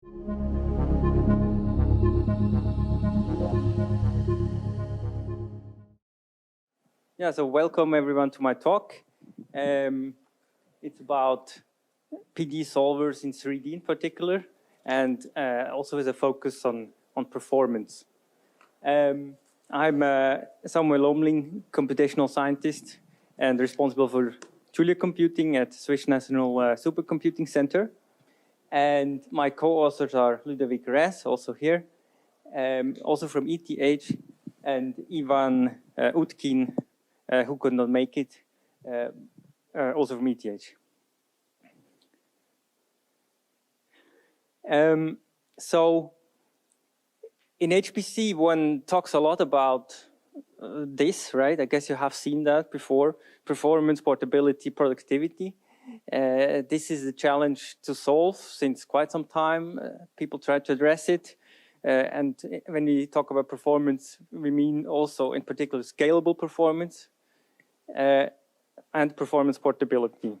Yeah, so welcome everyone to my talk. It's about PDE solvers in 3D in particular, and also with a focus on performance. I'm Samuel Omlin, computational scientist and responsible for Julia computing at Swiss National Supercomputing Center. And my co-authors are Ludovic Räss, also here, also from ETH, and Ivan Utkin, who could not make it, also from ETH. So in HPC, one talks a lot about this, right? I guess you have seen that before: performance, portability, productivity. This is a challenge to solve since quite some time. People try to address it. And when we talk about performance, we mean also in particular scalable performance and performance portability.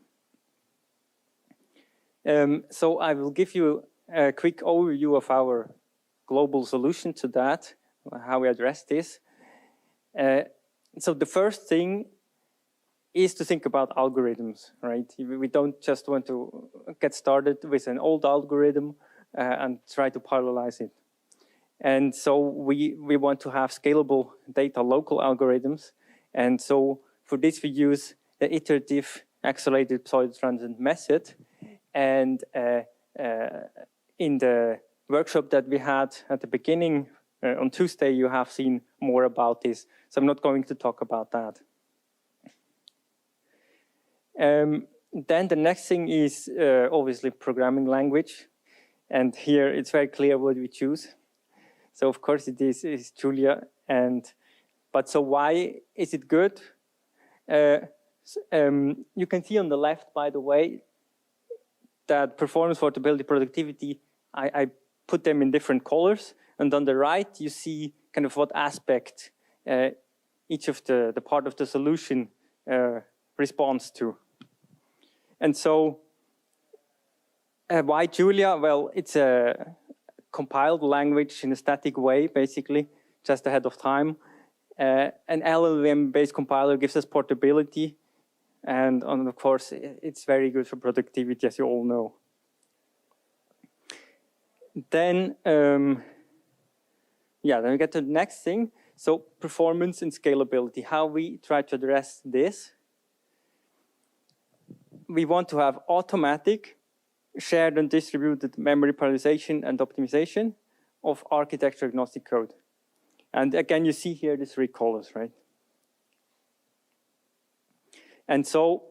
So I will give you a quick overview of our global solution to that, how we address this. So the first thing is to think about algorithms, right? We don't just want to get started with an old algorithm and try to parallelize it. And so we want to have scalable data local algorithms. And so for this, we use the iterative accelerated pseudo-transient method. And in the workshop that we had at the beginning, on Tuesday, you have seen more about this. So I'm not going to talk about that. Then the next thing is obviously programming language. And here it's very clear what we choose. So of course it is Julia. But so why is it good? You can see on the left, by the way, that performance, portability, productivity, I put them in different colors. And on the right, you see kind of what aspect each of the part of the solution responds to. And so why Julia? Well, it's a compiled language in a static way, basically, just ahead of time. An LLVM-based compiler gives us portability. And of course, it's very good for productivity, as you all know. Then, then we get to the next thing. So performance and scalability, how we try to address this. We want to have automatic, shared and distributed memory parallelization and optimization of architecture agnostic code. And again, you see here the three colors, right? And so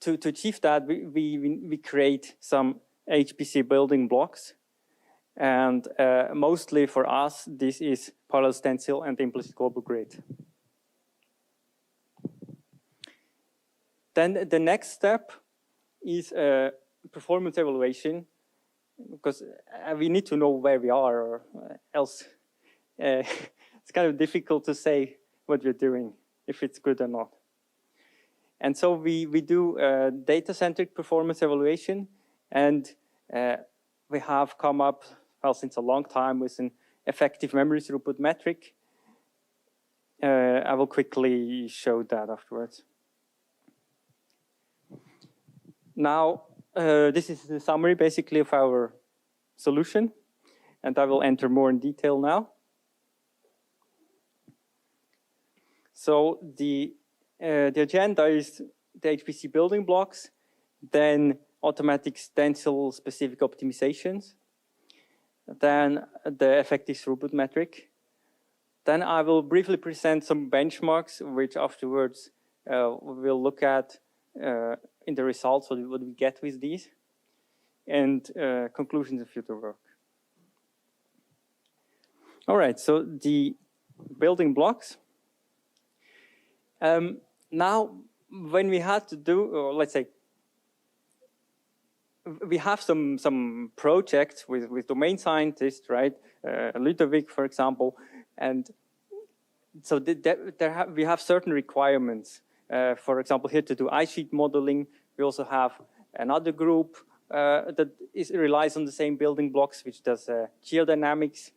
to achieve that, we create some HPC building blocks. And mostly for us, this is parallel stencil and implicit global grid. Then the next step is performance evaluation, because we need to know where we are, or else it's kind of difficult to say what we're doing, if it's good or not. And so we do data-centric performance evaluation, and we have come up, well, since a long time with an effective memory throughput metric. I will quickly show that afterwards. Now, this is the summary, basically, of our solution, and I will enter more in detail now. So the agenda is the HPC building blocks, then automatic stencil-specific optimizations, then the effective throughput metric. Then I will briefly present some benchmarks, which afterwards we will look at in the results, what we get with these, and conclusions of future work. All right, so the building blocks. Now, when we had to do, or let's say, we have some projects with domain scientists, right? Ludovic, for example, and so we have certain requirements. For example, here to do ice sheet modeling. We also have another group relies on the same building blocks, which does geodynamics.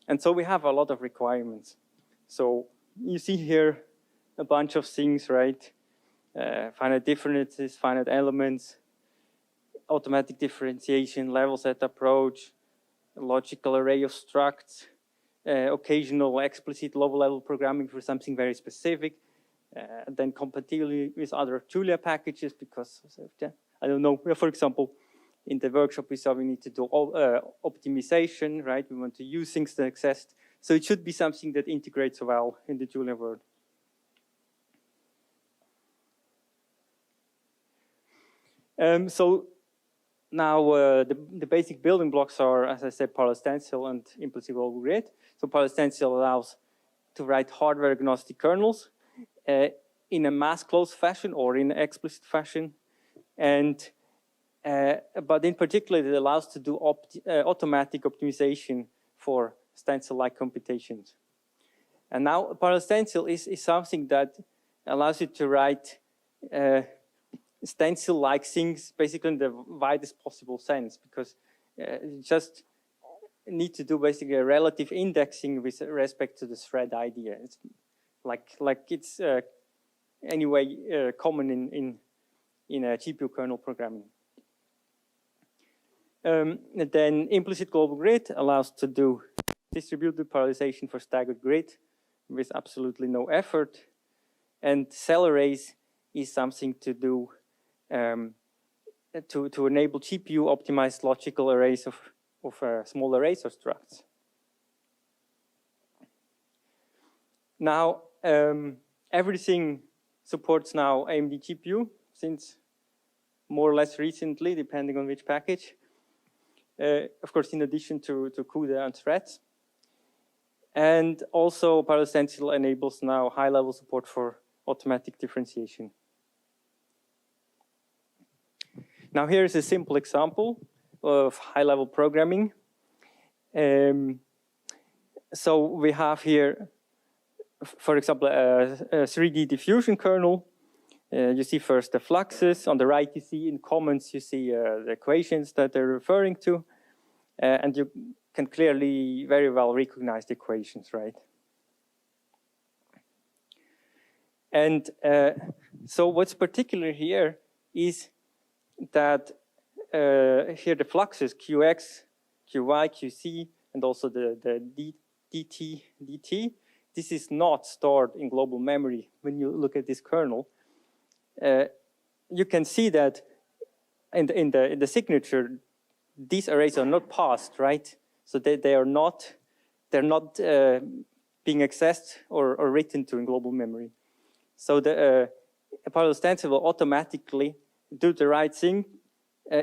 And so we have a lot of requirements. So you see here a bunch of things, right? Finite differences, finite elements, automatic differentiation, level set approach, a logical array of structs, occasional explicit low-level programming for something very specific, then compatibility with other Julia packages, because, I don't know, for example, in the workshop we saw we need to do optimization, right? We want to use things that exist. So it should be something that integrates well in the Julia world. So now the basic building blocks are, as I said, parallel stencil and implicit global grid. So parallel stencil allows to write hardware agnostic kernels in a mass-closed fashion or in an explicit fashion. And but in particular, it allows to do automatic optimization for stencil-like computations. And now parallel stencil is something that allows you to write stencil-like things basically in the widest possible sense, because you just need to do basically a relative indexing with respect to the thread idea. It's like it's anyway common in a GPU kernel programming. Then implicit global grid allows to do distributed parallelization for staggered grid with absolutely no effort. And cell arrays is something to do to enable GPU optimized logical arrays of small arrays or structs. Now, everything supports now AMD GPU since more or less recently, depending on which package. Of course, in addition to CUDA and threads. And also, parallel stencil enables now high-level support for automatic differentiation. Now, here is a simple example of high-level programming. So we have here, for example, a 3D diffusion kernel. You see first the fluxes. On the right, you see in comments, you see the equations that they're referring to. And you can clearly very well recognize the equations, right? And so what's particular here is that here the fluxes, QX, QY, QC, and also the DT, this is not stored in global memory when you look at this kernel. You can see that in the signature, these arrays are not passed, right? So they're not being accessed or written to in global memory. So the parallel stencil will automatically do the right thing,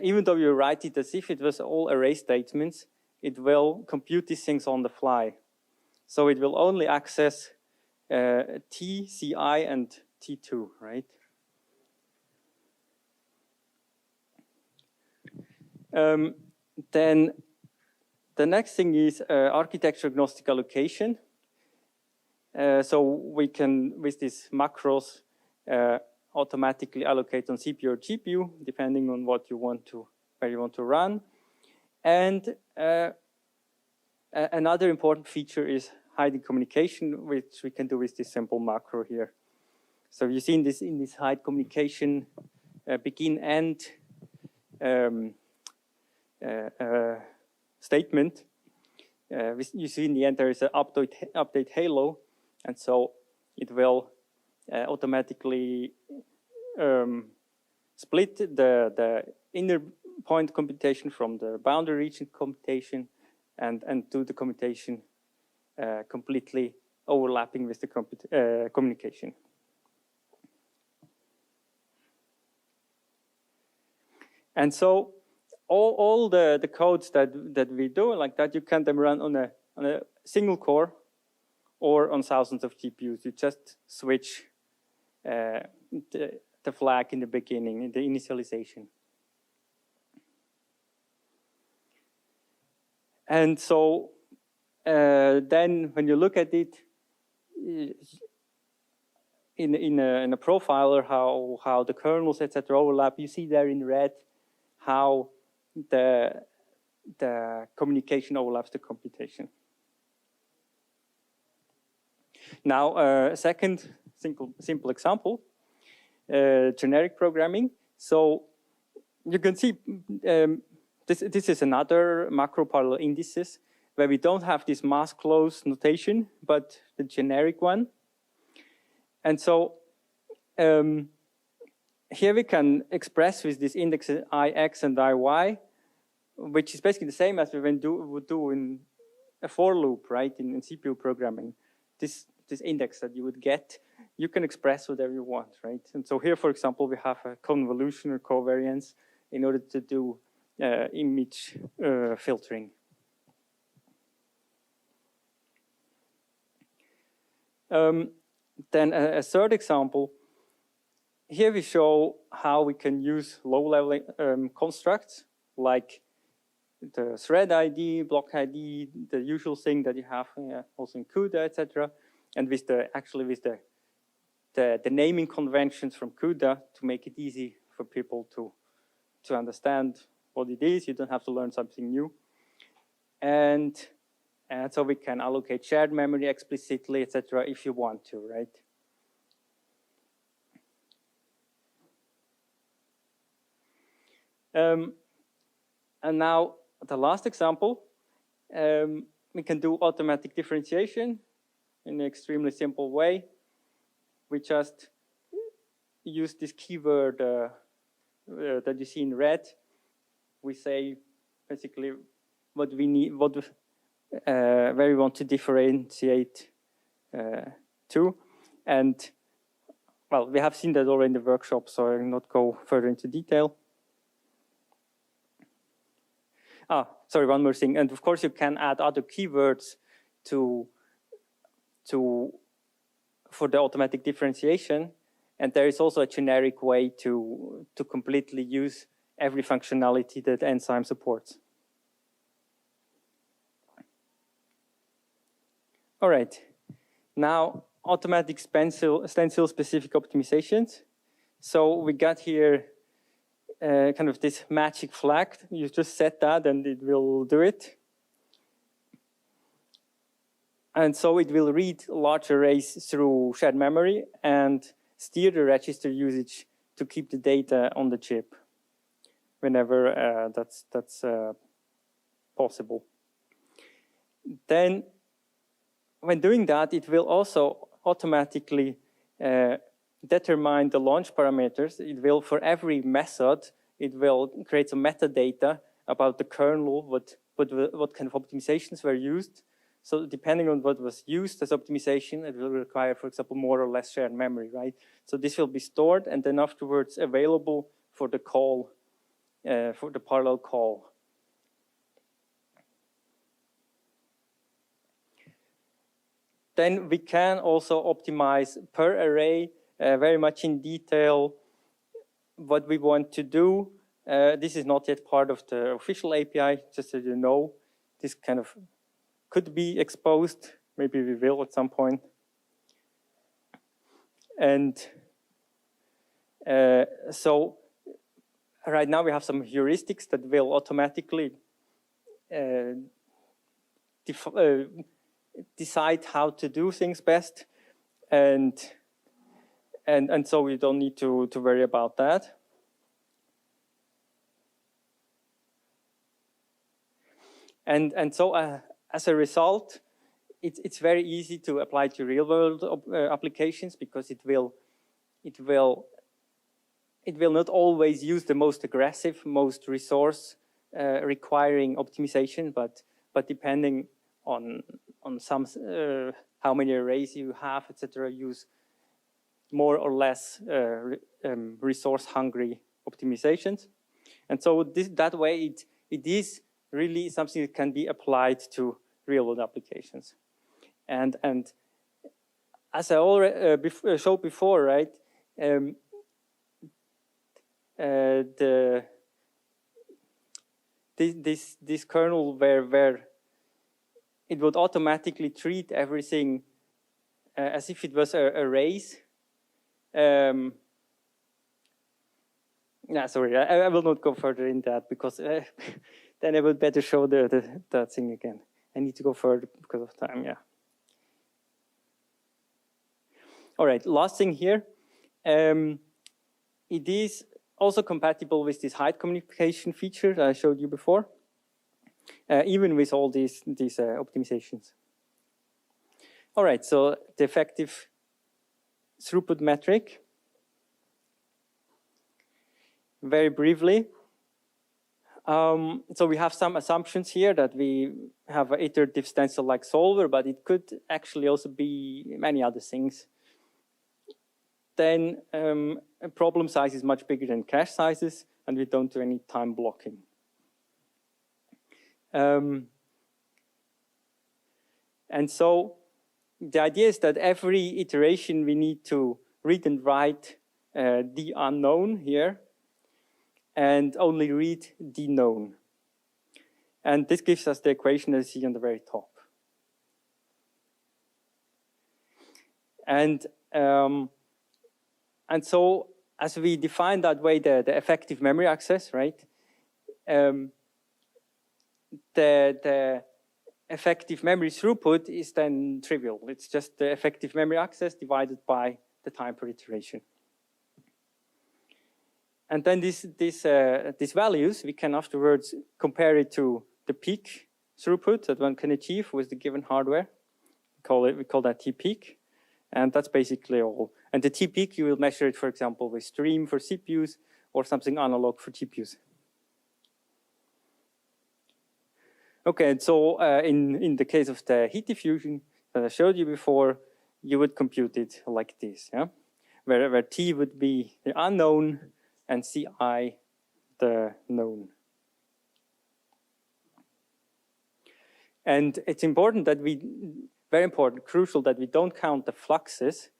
even though you write it as if it was all array statements. It will compute these things on the fly. So it will only access T, Ci, and T2, right? Then the next thing is architecture agnostic allocation. So we can, with these macros, automatically allocate on CPU or GPU, depending on what you want to, where you want to run. And another important feature is hiding communication, which we can do with this simple macro here. So you see in this hide communication begin end statement. You see in the end there is an update halo, and so it will automatically split the inner point computation from the boundary region computation and do the computation completely overlapping with the communication. And so all the codes that we do like that, you can then run on a single core or on thousands of GPUs. You just switch the flag in the beginning, in the initialization. And so then when you look at it in a profiler, how the kernels, etc., overlap, you see there in red how the communication overlaps the computation. Now, a second simple example, generic programming. So you can see this is another macro parallel indices where we don't have this mask close notation, but the generic one. And so here we can express with this index ix and iy, which is basically the same as we would do in a for loop, right, in CPU programming. This index that you would get, you can express whatever you want, right? And so here, for example, we have a convolution or covariance in order to do image filtering. Then a third example, here we show how we can use low-level constructs like the thread ID, block ID, the usual thing that you have also in CUDA, etc. And with the naming conventions from CUDA to make it easy for people to understand what it is. You don't have to learn something new. And so we can allocate shared memory explicitly, etc. if you want to, right? And now the last example, we can do automatic differentiation in an extremely simple way. We just use this keyword that you see in red. We say basically what we need, where we want to differentiate to. And well, we have seen that already in the workshop, so I will not go further into detail. Sorry, one more thing. And of course, you can add other keywords for the automatic differentiation. And there is also a generic way to completely use every functionality that Enzyme supports. All right. Now, automatic stencil specific optimizations. So we got here kind of this magic flag. You just set that and it will do it. And so it will read large arrays through shared memory and steer the register usage to keep the data on the chip whenever that's possible. Then when doing that, it will also automatically determine the launch parameters. It will, for every method, it will create some metadata about the kernel, what kind of optimizations were used. So depending on what was used as optimization, it will require, for example, more or less shared memory, right? So this will be stored and then afterwards available for the call, for the parallel call. Then we can also optimize per array very much in detail what we want to do. This is not yet part of the official API, just so you know. This kind of could be exposed. Maybe we will at some point. And so right now we have some heuristics that will automatically decide how to do things best. And so we don't need to worry about that. And so as a result, it's very easy to apply to real-world applications because it will not always use the most aggressive, most resource requiring optimization, but depending on some how many arrays you have, etc., use more or less resource-hungry optimizations. And so that way, it is really something that can be applied to real-world applications. And as I already showed before, right, this kernel where it would automatically treat everything as if it was a race. Yeah, sorry, I will not go further in that because then I would better show that thing again. I need to go further because of time, yeah. All right, last thing here. It is also compatible with this height communication feature that I showed you before, even with all these optimizations. All right, so the effective throughput metric. Very briefly. So we have some assumptions here that we have an iterative stencil-like solver, but it could actually also be many other things. Then a problem size is much bigger than cache sizes, and we don't do any time blocking. And so the idea is that every iteration we need to read and write the unknown here, and only read the known. And this gives us the equation that you see on the very top. And so as we define that way the effective memory access, right? The effective memory throughput is then trivial. It's just the effective memory access divided by the time per iteration. And then these values, we can afterwards compare it to the peak throughput that one can achieve with the given hardware. We call that T-peak. And that's basically all. And the T-peak, you will measure it, for example, with stream for CPUs or something analog for GPUs. Okay, and so in the case of the heat diffusion that I showed you before, you would compute it like this, yeah? Where T would be the unknown, and Ci, the known. And it's important that very important, crucial that we don't count the fluxes.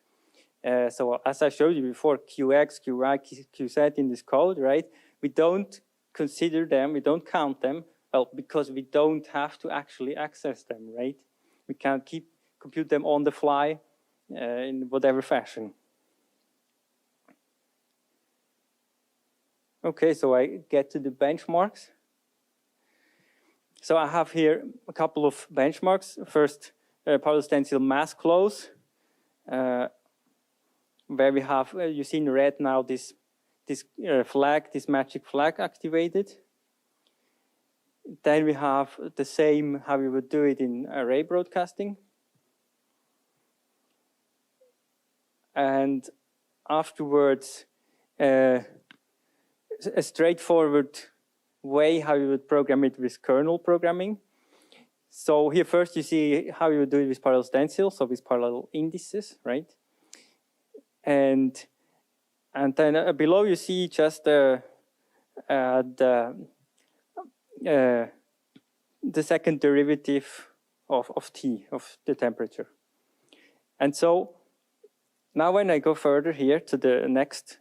So as I showed you before, Qx, Qy, Qz in this code, right? We don't consider them, we don't count them, well, because we don't have to actually access them, right? We can compute them on the fly in whatever fashion. Okay, so I get to the benchmarks. So I have here a couple of benchmarks. First, parallel stencil mask close, where we have, you see in red now, this flag, this magic flag activated. Then we have the same, how we would do it in array broadcasting. And afterwards, a straightforward way how you would program it with kernel programming. So here first you see how you would do it with parallel stencil, so with parallel indices, right? And then below you see just the second derivative of T, of the temperature. And so now when I go further here to the next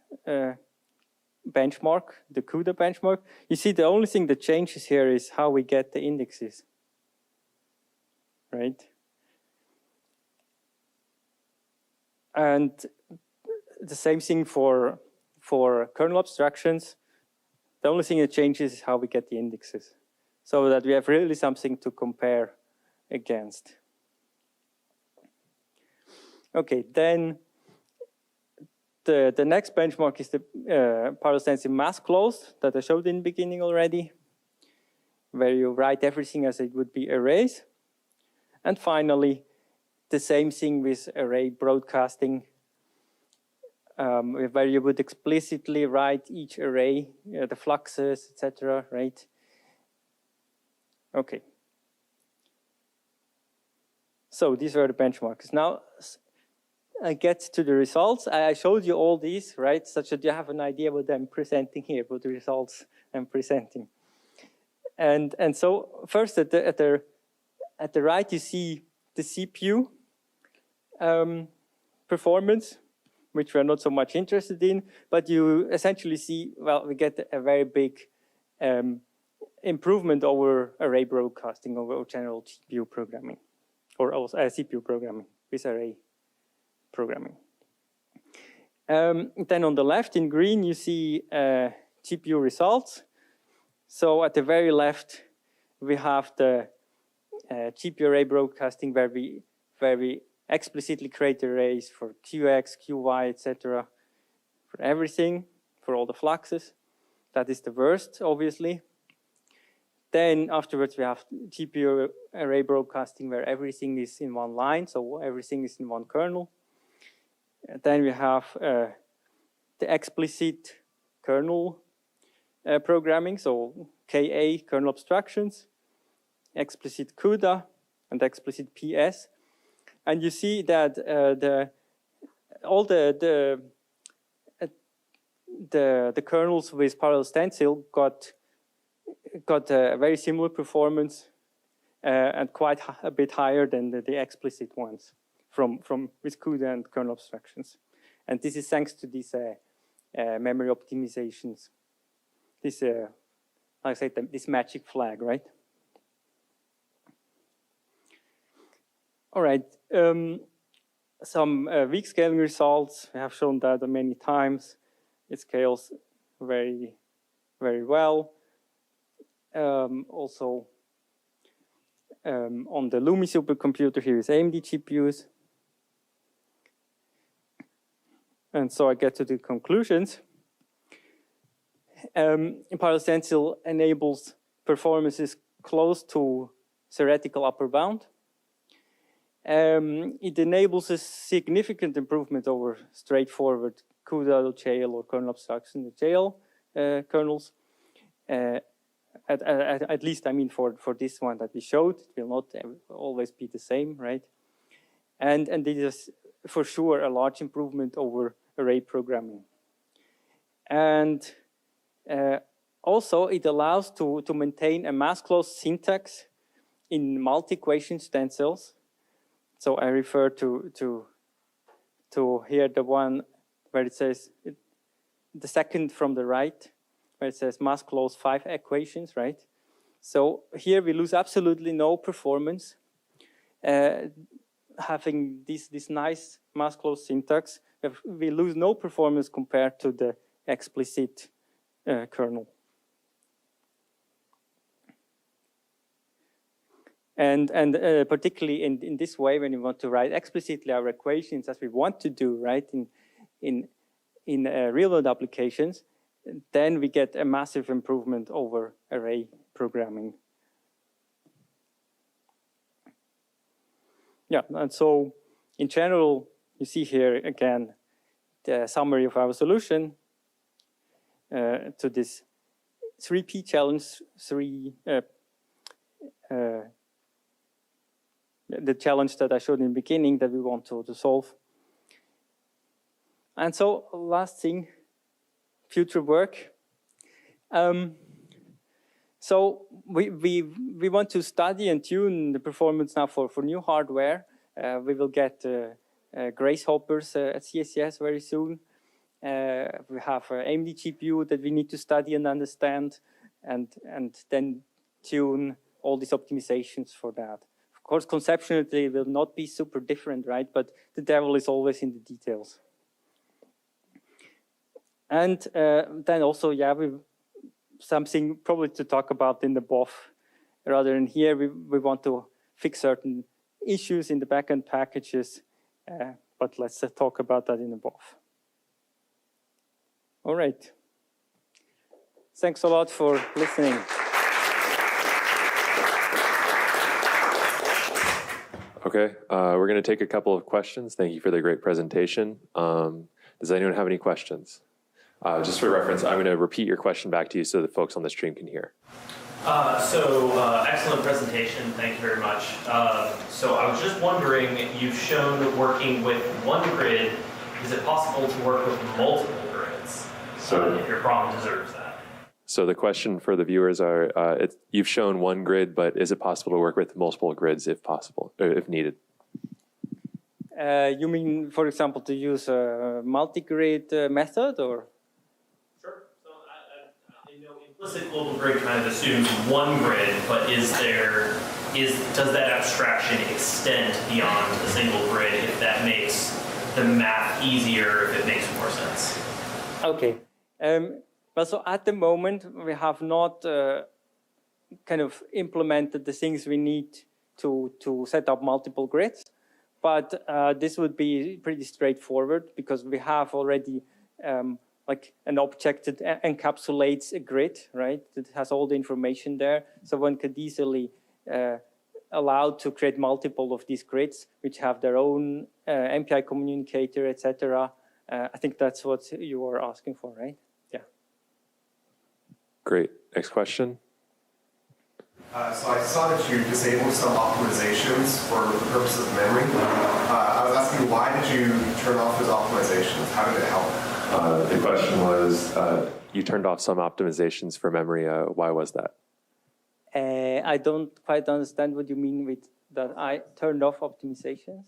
benchmark, the CUDA benchmark, you see the only thing that changes here is how we get the indexes, right? And the same thing for kernel abstractions. The only thing that changes is how we get the indexes, so that we have really something to compare against. Okay, then the next benchmark is the parallel stencil mask close that I showed in the beginning already, where you write everything as it would be arrays. And finally, the same thing with array broadcasting, where you would explicitly write each array, the fluxes, etc., right? Okay. So these were the benchmarks. Now, I get to the results. I showed you all these, right? Such that you have an idea what I'm presenting here, what the results I'm presenting. And so first at the right, you see the CPU performance, which we're not so much interested in, but you essentially see, well, we get a very big improvement over array broadcasting, over general GPU programming, or also CPU programming with array programming. Then on the left in green, you see GPU results. So at the very left, we have the GPU array broadcasting where we explicitly create arrays for QX, QY, etc. for everything, for all the fluxes. That is the worst, obviously. Then afterwards, we have GPU array broadcasting where everything is in one line, so everything is in one kernel. And then we have the explicit kernel programming, so KA, kernel abstractions, explicit CUDA, and explicit PS. And you see that all the kernels with parallel stencil got a very similar performance and quite a bit higher than the explicit ones from with CUDA and kernel abstractions. And this is thanks to these memory optimizations. This, like I said, this magic flag, right? All right, some weak scaling results. We have shown that many times. It scales very, very well. Also, on the Lumi supercomputer, here is AMD GPUs. And so I get to the conclusions. Parallel stencil enables performances close to theoretical upper bound. It enables a significant improvement over straightforward CUDA jail or kernel abstraction jail kernels. At least, I mean, for this one that we showed, it will not always be the same, right? And it is for sure a large improvement over array programming. And also, it allows to maintain a mass-closed syntax in multi-equation stencils. So I refer to here the one where it says, the second from the right, where it says mass close 5 equations, right? So here we lose absolutely no performance. Having this nice mass close syntax, we lose no performance compared to the explicit kernel. And particularly in this way, when you want to write explicitly our equations as we want to do, right, in real-world applications, then we get a massive improvement over array programming. Yeah, and so in general, you see here again the summary of our solution to this 3P challenge, the challenge that I showed in the beginning that we want to solve. And so last thing, future work. So we want to study and tune the performance now for new hardware. We will get Grace hoppers at CSCS very soon. We have AMD GPU that we need to study and understand, and then tune all these optimizations for that. Of course, conceptually it will not be super different, right? But the devil is always in the details. And then also, yeah, something probably to talk about in the BOF. Rather than here, we want to fix certain issues in the backend packages, but let's talk about that in the BOF. All right. Thanks a lot for listening. Okay, we're going to take a couple of questions. Thank you for the great presentation. Does anyone have any questions? Just for reference, I'm going to repeat your question back to you so the folks on the stream can hear. Excellent presentation. Thank you very much. So I was just wondering, you've shown working with one grid. Is it possible to work with multiple grids if your problem deserves that? So the question for the viewers are, you've shown one grid, but is it possible to work with multiple grids if possible, or if needed? You mean, for example, to use a multi-grid method, or? Sure. So I know implicit global grid kind of assumes one grid, but does that abstraction extend beyond a single grid if that makes the math easier, if it makes more sense? Okay. Well, so at the moment, we have not kind of implemented the things we need to set up multiple grids. But this would be pretty straightforward because we have already like an object that encapsulates a grid, right? That has all the information there. So one could easily allow to create multiple of these grids, which have their own MPI communicator, etc. I think that's what you are asking for, right? Yeah. Great. Next question. So I saw that you disabled some optimizations for the purpose of memory. I was asking, why did you turn off those optimizations? How did it help? The question was, you turned off some optimizations for memory. Why was that? I don't quite understand what you mean with that. I turned off optimizations.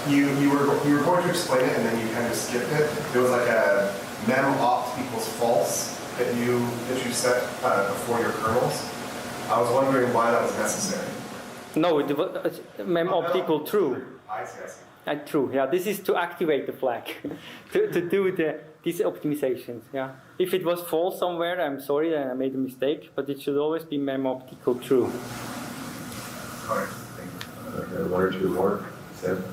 You were going to explain it and then you kind of skipped it. There was like a mem opt equals false that you set before your kernels. I was wondering why that was necessary. No, it was mem opt equal true. I see. True, yeah. This is to activate the flag, to do these optimizations, yeah. If it was false somewhere, I'm sorry, I made a mistake, but it should always be mem opt equal true. All right, thank you. Okay, one or two more. Sam?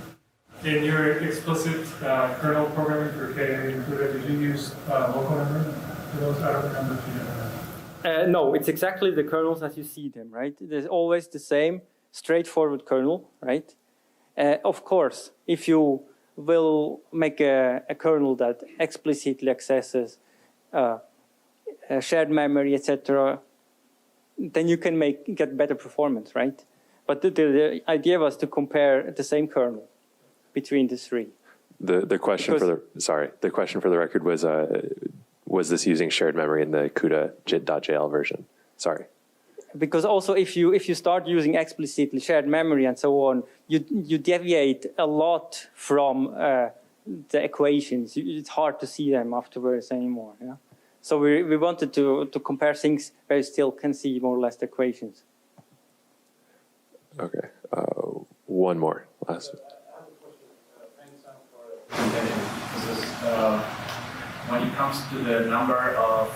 In your explicit kernel programming for KDE included, did you use local memory for those? I don't remember if you did. No, it's exactly the kernels as you see them, right? There's always the same straightforward kernel, right? Of course, if you will make a kernel that explicitly accesses shared memory, etc., then you can get better performance, right? But the idea was to compare the same kernel between the three. The question the question for the record was this using shared memory in the CUDA.jl version? Sorry. Because also if you start using explicitly shared memory and so on, you deviate a lot from the equations. It's hard to see them afterwards anymore. Yeah. So we wanted to compare things where you still can see more or less the equations. Okay. One more. Last. I have a question. Thanks, Sam, for continuing. When it comes to the number of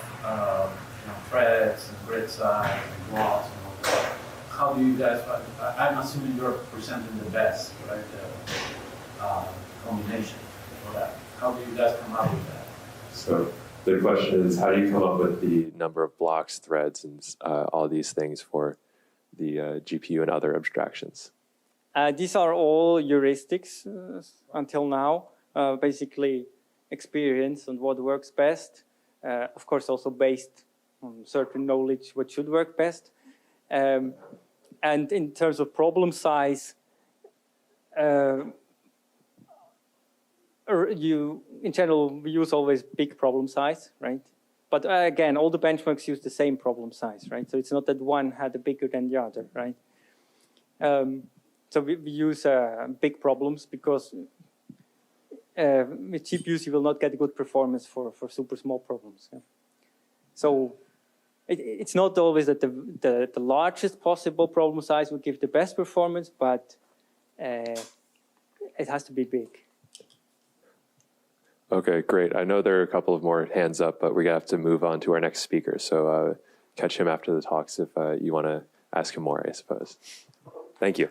threads and grid size and blocks and all that, how do you guys, I'm assuming you're presenting the best, right, combination for that. How do you guys come up with that? So the question is, how do you come up with the number of blocks, threads, and all these things for the GPU and other abstractions? These are all heuristics until now, basically experience on what works best. Of course, also based on certain knowledge what should work best. And in terms of problem size, in general, we use always big problem size, right? But again, all the benchmarks use the same problem size, right? So it's not that one had a bigger than the other, right? So we use big problems because with GPUs you will not get good performance for super small problems. Yeah? So it's not always that the largest possible problem size will give the best performance, but it has to be big. Okay, great. I know there are a couple of more hands up, but we have to move on to our next speaker. So catch him after the talks if you want to ask him more, I suppose. Thank you.